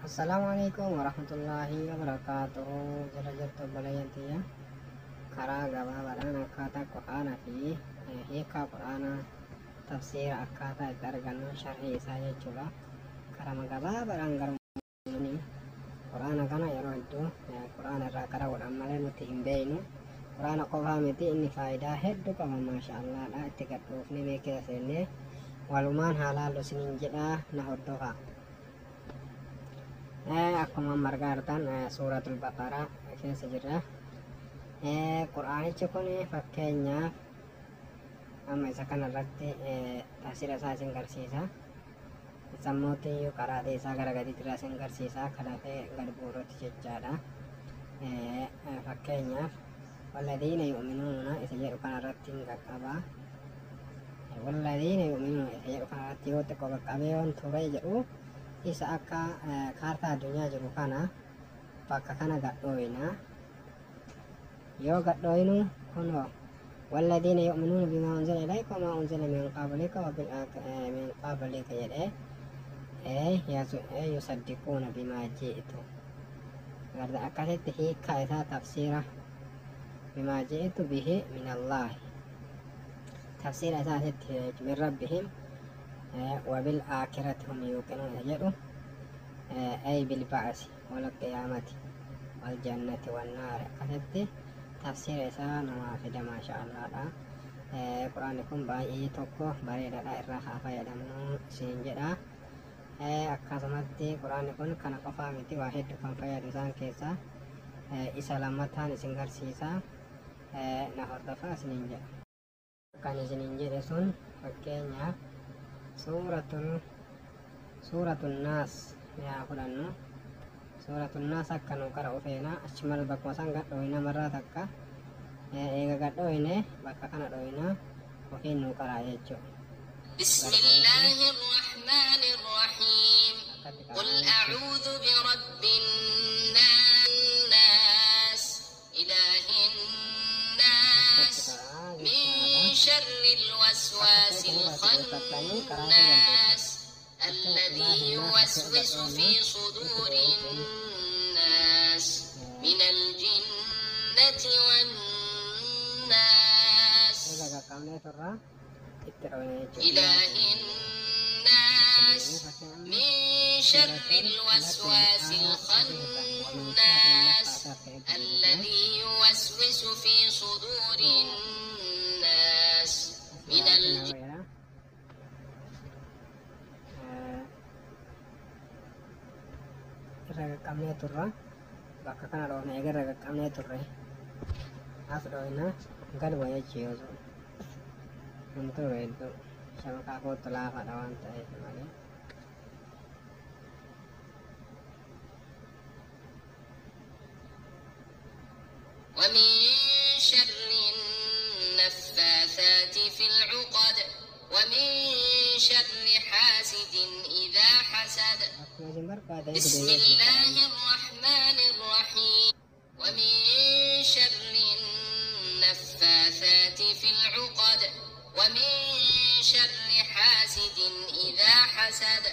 Assalamualaikum warahmatullahi wabarakatuh. Jala-jala balayantiya karaa gabaabaadhaan akkaataa qur'aanaa fi hiikaa qur'aanaa tafsiira akkaataa itti argannu sharhii isaa jechuudha. Karaa gabaabaadhaan garuu qur'aana kana yeroo hedduu qur'aana irraa qaraa'uudhaan malee nuti hin beeknu. Qur'aana qofaa miti, inni faayidaa hedduu qaba maasha'allaadha. Itti gadhuufnee beekee seennee walumaan haalaallu isiniin jedhaa na hordofaa. Akkuma margaa artan suuratul baqaraa keessa jirra. Qur'aanichi kun fakkeenyaaf amma isa kanarratti tafsiira isaa isin garsiisa. Sammuutti qaraatee isaa gara gadiitti irraa isin garsiisa. Kadhatee gad bu'uuratti jechaadha. Fakkeenyaaf walladhiina yu'minuuna isa jedhu kanarratti hin qaqqaba. Walladhiina yu'minuuna isa jedhu kanarratti yoo xiqqoo qaqqabee yoon ture jedhu isa akka kaartaa addunyaa jiru kana bakka kana gadhooyina. Yoo gadhooyinu kunoo walladhiina yu'minuuna bimaa unzila ilayka wamaa unzila min qablika min qablika jedhee yusaddiquuna bimaa ji'tu. Garda akkasitti hiikkaa isaa tafsiira bimaa ji'tu bihi min allaahi, tafsiira isaa asitti min rabbihim وبالآخرة هم يوقنون يجدوا أي بالبعث والقيامة والجنة والنار. قصدت تفسير إسان وافد ما شاء الله. قرآنكم باي توكو بريد الراحة فيدمنو سنجدا. أكاسمت قرآنكم كان قفامتي واحد كان فيد إسان كيسا إسلامتان سنجر سيسا نهر دفا سنجا كان سنجا رسون فكينيا suuratul naas yaa fudhannu. Suuratul naas akka nu qara'u feena. Achimal bakkuma san gadhooyina marraa takka eega gadhooyine bakka kana dhooyina ofiin nu qara'a jechuudha. Bismillahir rahmanir rahim. Qul a'uudhu bi rabbin naas ilahin naas min sharril waswasil khannas الذي يوسوس في صدور الناس من الجنة والناس إله الناس من شر الوسواس الخناس الذي يوسوس في صدور الناس من الجنة. Raga turra bakka kana dhoofne egaa raga qabnee turre as dhooyina gad bu'ee jechuudha. Kun ture hedduu shabakaa kootu laafaadha waan ta'eef malee. ومن شر النفاثات في العقد ومن شر حاسد إذا حسد. بسم الله الرحمن الرحيم. ومن شر النفاثات في العقد ومن شر حاسد إذا حسد.